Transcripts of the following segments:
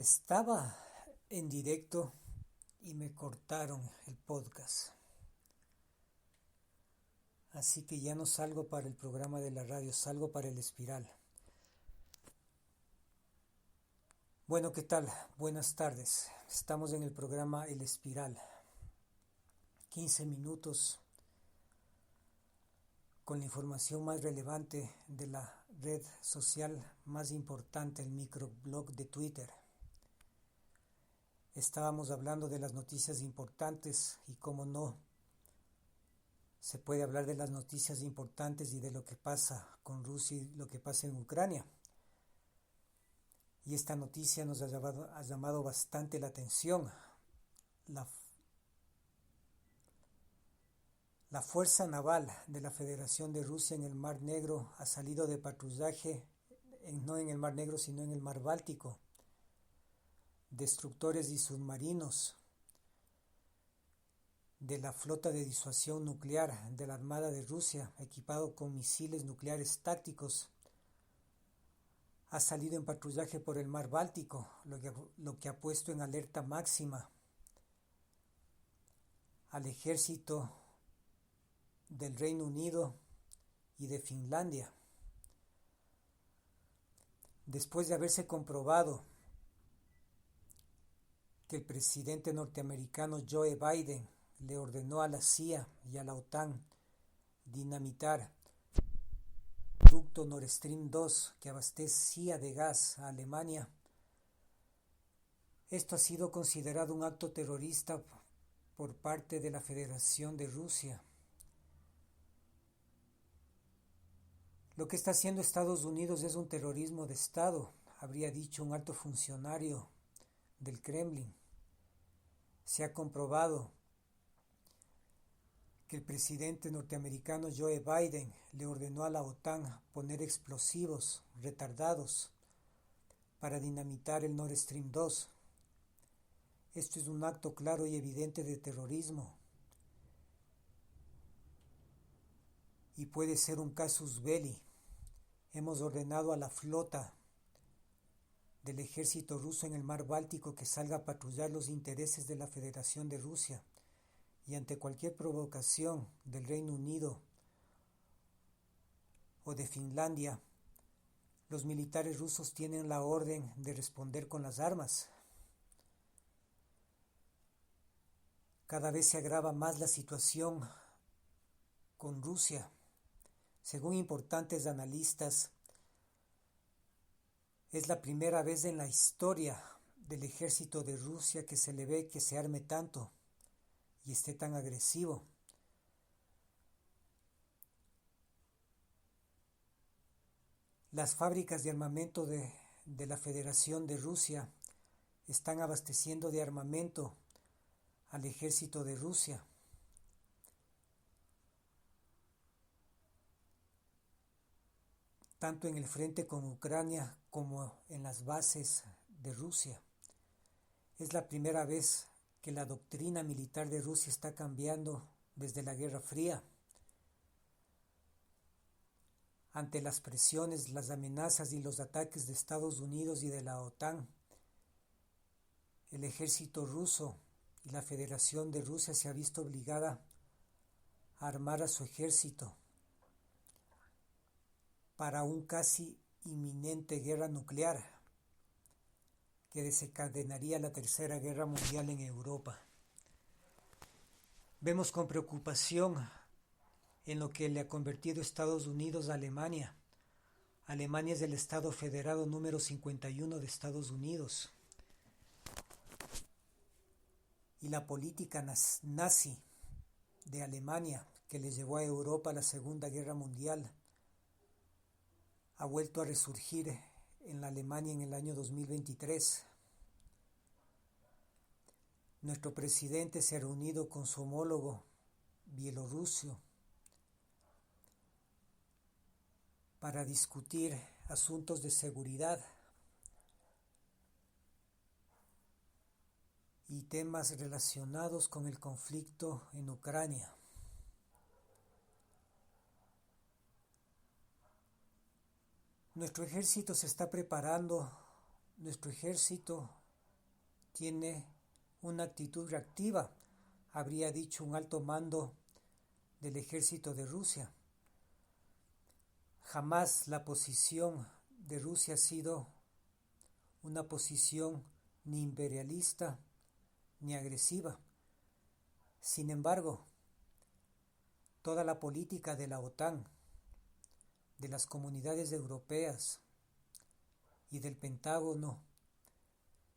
Estaba en directo y me cortaron el podcast. Así que ya no salgo para el programa de la radio, salgo para el Espiral. Bueno, ¿qué tal? Buenas tardes. Estamos en el programa El Espiral. 15 minutos con la información más relevante de la red social más importante, el microblog de Twitter. Estábamos hablando de las noticias importantes y cómo no se puede hablar de las noticias importantes y de lo que pasa con Rusia y lo que pasa en Ucrania. Y esta noticia nos ha llamado bastante la atención. La Fuerza Naval de la Federación de Rusia en el Mar Negro ha salido de patrullaje, no en el Mar Negro, sino en el Mar Báltico. Destructores y submarinos de la flota de disuasión nuclear de la Armada de Rusia, equipado con misiles nucleares tácticos, ha salido en patrullaje por el Mar Báltico, lo que ha puesto en alerta máxima al ejército del Reino Unido y de Finlandia. Después de haberse comprobado que el presidente norteamericano Joe Biden le ordenó a la CIA y a la OTAN dinamitar el ducto Nord Stream 2 que abastecía de gas a Alemania, esto ha sido considerado un acto terrorista por parte de la Federación de Rusia. Lo que está haciendo Estados Unidos es un terrorismo de Estado, habría dicho un alto funcionario del Kremlin. Se ha comprobado que el presidente norteamericano Joe Biden le ordenó a la OTAN poner explosivos retardados para dinamitar el Nord Stream 2. Esto es un acto claro y evidente de terrorismo y puede ser un casus belli. Hemos ordenado a la flota del ejército ruso en el Mar Báltico que salga a patrullar los intereses de la Federación de Rusia y ante cualquier provocación del Reino Unido o de Finlandia, los militares rusos tienen la orden de responder con las armas. Cada vez se agrava más la situación con Rusia. Según importantes analistas, es la primera vez en la historia del ejército de Rusia que se le ve que se arme tanto y esté tan agresivo. Las fábricas de armamento de la Federación de Rusia están abasteciendo de armamento al ejército de Rusia. Tanto en el frente con Ucrania como en las bases de Rusia. Es la primera vez que la doctrina militar de Rusia está cambiando desde la Guerra Fría. Ante las presiones, las amenazas y los ataques de Estados Unidos y de la OTAN, el ejército ruso y la Federación de Rusia se ha visto obligada a armar a su ejército para un casi inminente guerra nuclear que desencadenaría la Tercera Guerra Mundial en Europa. Vemos con preocupación en lo que le ha convertido Estados Unidos a Alemania. Alemania es el Estado federado número 51 de Estados Unidos. Y la política nazi de Alemania, que le llevó a Europa a la Segunda Guerra Mundial, ha vuelto a resurgir en la Alemania en el año 2023. Nuestro presidente se ha reunido con su homólogo bielorruso para discutir asuntos de seguridad y temas relacionados con el conflicto en Ucrania. Nuestro ejército se está preparando, nuestro ejército tiene una actitud reactiva, habría dicho un alto mando del ejército de Rusia. Jamás la posición de Rusia ha sido una posición ni imperialista ni agresiva. Sin embargo, toda la política de la OTAN, de las comunidades europeas y del Pentágono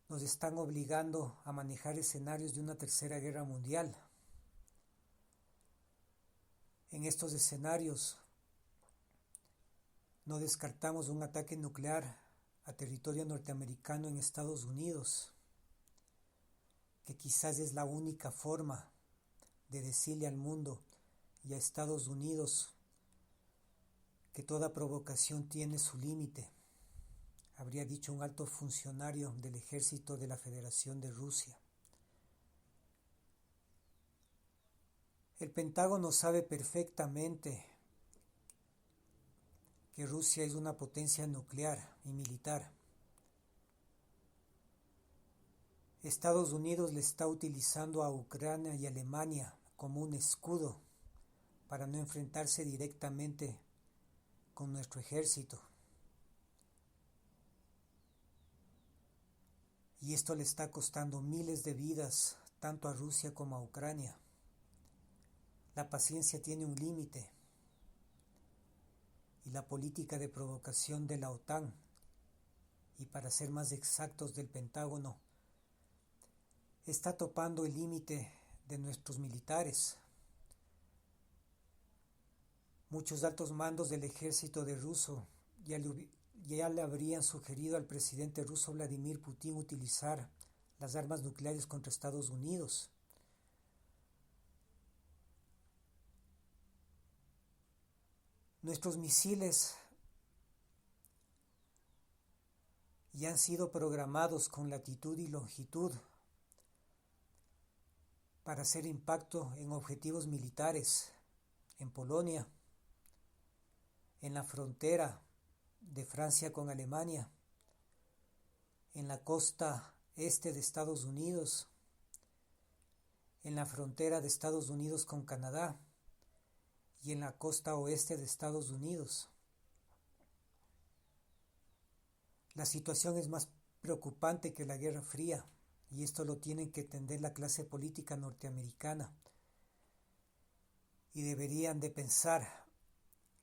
nos están obligando a manejar escenarios de una tercera guerra mundial. En estos escenarios no descartamos un ataque nuclear a territorio norteamericano en Estados Unidos, que quizás es la única forma de decirle al mundo y a Estados Unidos que toda provocación tiene su límite, habría dicho un alto funcionario del ejército de la Federación de Rusia. El Pentágono sabe perfectamente que Rusia es una potencia nuclear y militar. Estados Unidos le está utilizando a Ucrania y Alemania como un escudo para no enfrentarse directamente con nuestro ejército. Y esto le está costando miles de vidas, tanto a Rusia como a Ucrania. La paciencia tiene un límite. Y la política de provocación de la OTAN, y para ser más exactos del Pentágono, está topando el límite de nuestros militares. Muchos altos mandos del ejército de ruso ya le habrían sugerido al presidente ruso Vladimir Putin utilizar las armas nucleares contra Estados Unidos. Nuestros misiles ya han sido programados con latitud y longitud para hacer impacto en objetivos militares en Polonia, en la frontera de Francia con Alemania, en la costa este de Estados Unidos, en la frontera de Estados Unidos con Canadá y en la costa oeste de Estados Unidos. La situación es más preocupante que la Guerra Fría, y esto lo tienen que entender la clase política norteamericana. Y deberían de pensar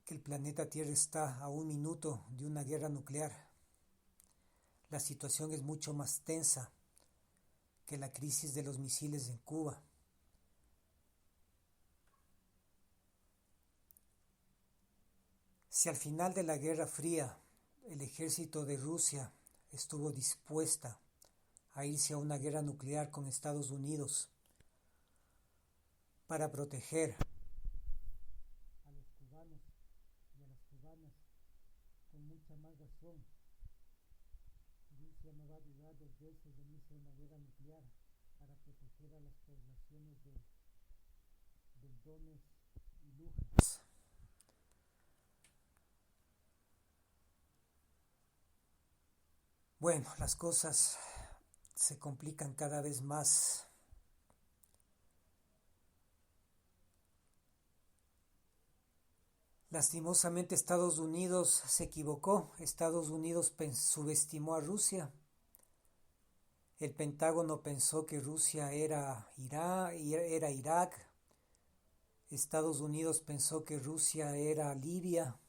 que el planeta Tierra está a un minuto de una guerra nuclear. La situación es mucho más tensa que la crisis de los misiles en Cuba. Si al final de la Guerra Fría el ejército de Rusia estuvo dispuesta a irse a una guerra nuclear con Estados Unidos para proteger a los cubanos y a las cubanas, con mucha más razón, Rusia no va a dudar dos veces en irse a una guerra nuclear para proteger a las poblaciones del Donetsk y Luhansk. Bueno, las cosas se complican cada vez más. Lastimosamente Estados Unidos se equivocó. Estados Unidos subestimó a Rusia. El Pentágono pensó que Rusia era Irak. Estados Unidos pensó que Rusia era Libia.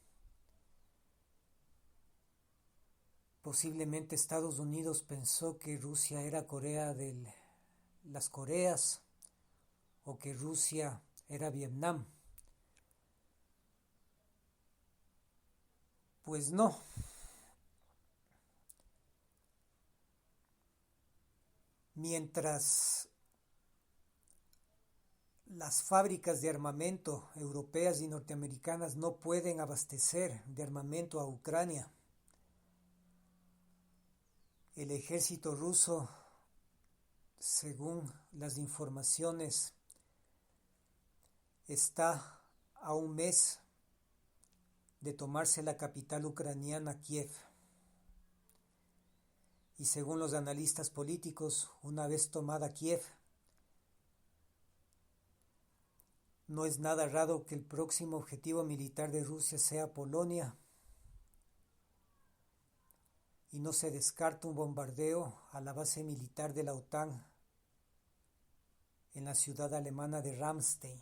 Posiblemente Estados Unidos pensó que Rusia era Corea de las Coreas o que Rusia era Vietnam. Pues no. Mientras las fábricas de armamento europeas y norteamericanas no pueden abastecer de armamento a Ucrania, el ejército ruso, según las informaciones, está a un mes de tomarse la capital ucraniana, Kiev. y según los analistas políticos, una vez tomada Kiev, no es nada raro que el próximo objetivo militar de Rusia sea Polonia, y no se descarta un bombardeo a la base militar de la OTAN en la ciudad alemana de Ramstein.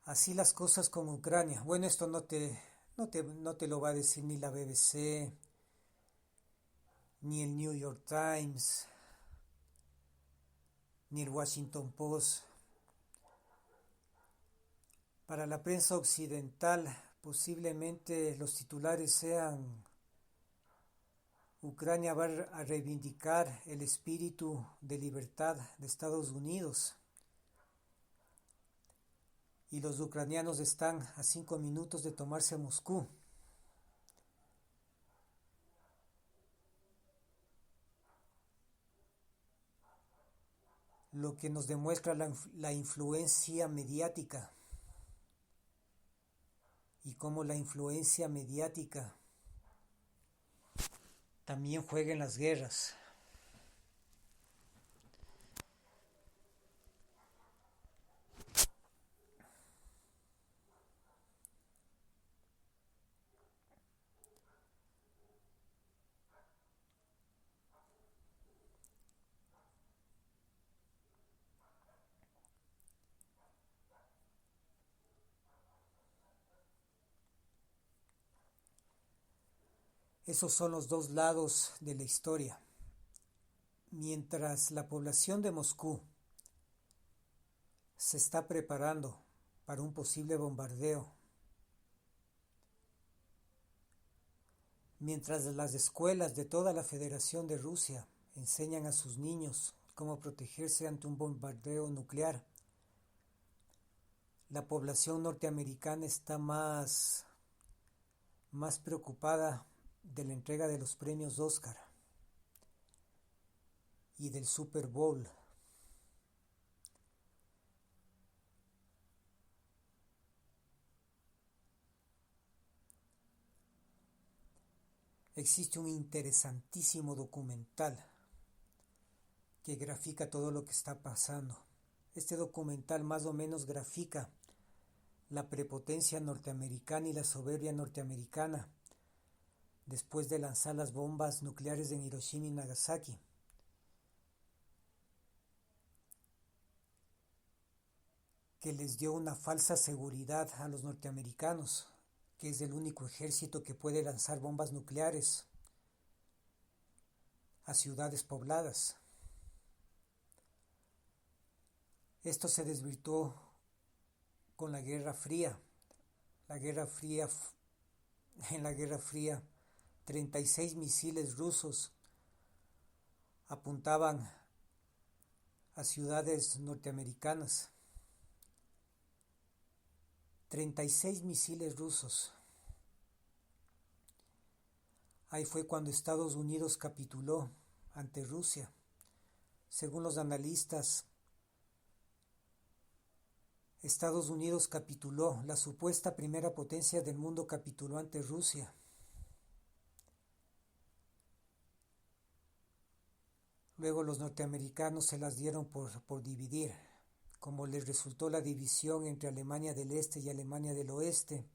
Así las cosas con Ucrania. Bueno, esto no te lo va a decir ni la BBC, ni el New York Times, ni el Washington Post. Para la prensa occidental, posiblemente los titulares sean: Ucrania va a reivindicar el espíritu de libertad de Estados Unidos. Y los ucranianos están a 5 minutos de tomarse Moscú. Lo que nos demuestra la influencia mediática y cómo la influencia mediática también juega en las guerras. Esos son los dos lados de la historia. Mientras la población de Moscú se está preparando para un posible bombardeo, mientras las escuelas de toda la Federación de Rusia enseñan a sus niños cómo protegerse ante un bombardeo nuclear, la población norteamericana está más preocupada de la entrega de los premios Oscar y del Super Bowl. Existe un interesantísimo documental que grafica todo lo que está pasando. Este documental más o menos grafica la prepotencia norteamericana y la soberbia norteamericana después de lanzar las bombas nucleares en Hiroshima y Nagasaki. Que les dio una falsa seguridad a los norteamericanos, que es el único ejército que puede lanzar bombas nucleares a ciudades pobladas. Esto se desvirtuó con la Guerra Fría. En la Guerra Fría, 36 misiles rusos apuntaban a ciudades norteamericanas. 36 misiles rusos. Ahí fue cuando Estados Unidos capituló ante Rusia. Según los analistas, Estados Unidos capituló, la supuesta primera potencia del mundo capituló ante Rusia. Luego los norteamericanos se las dieron por dividir. Como les resultó la división entre Alemania del Este y Alemania del Oeste,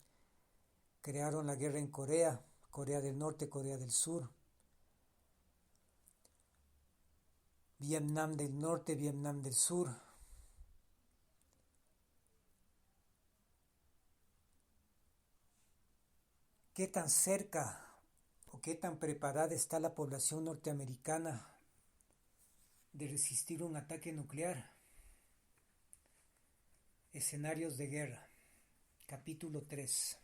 crearon la guerra en Corea, Corea del Norte, Corea del Sur, Vietnam del Norte, Vietnam del Sur. ¿Qué tan cerca o qué tan preparada está la población norteamericana de resistir un ataque nuclear? Escenarios de guerra. Capítulo 3.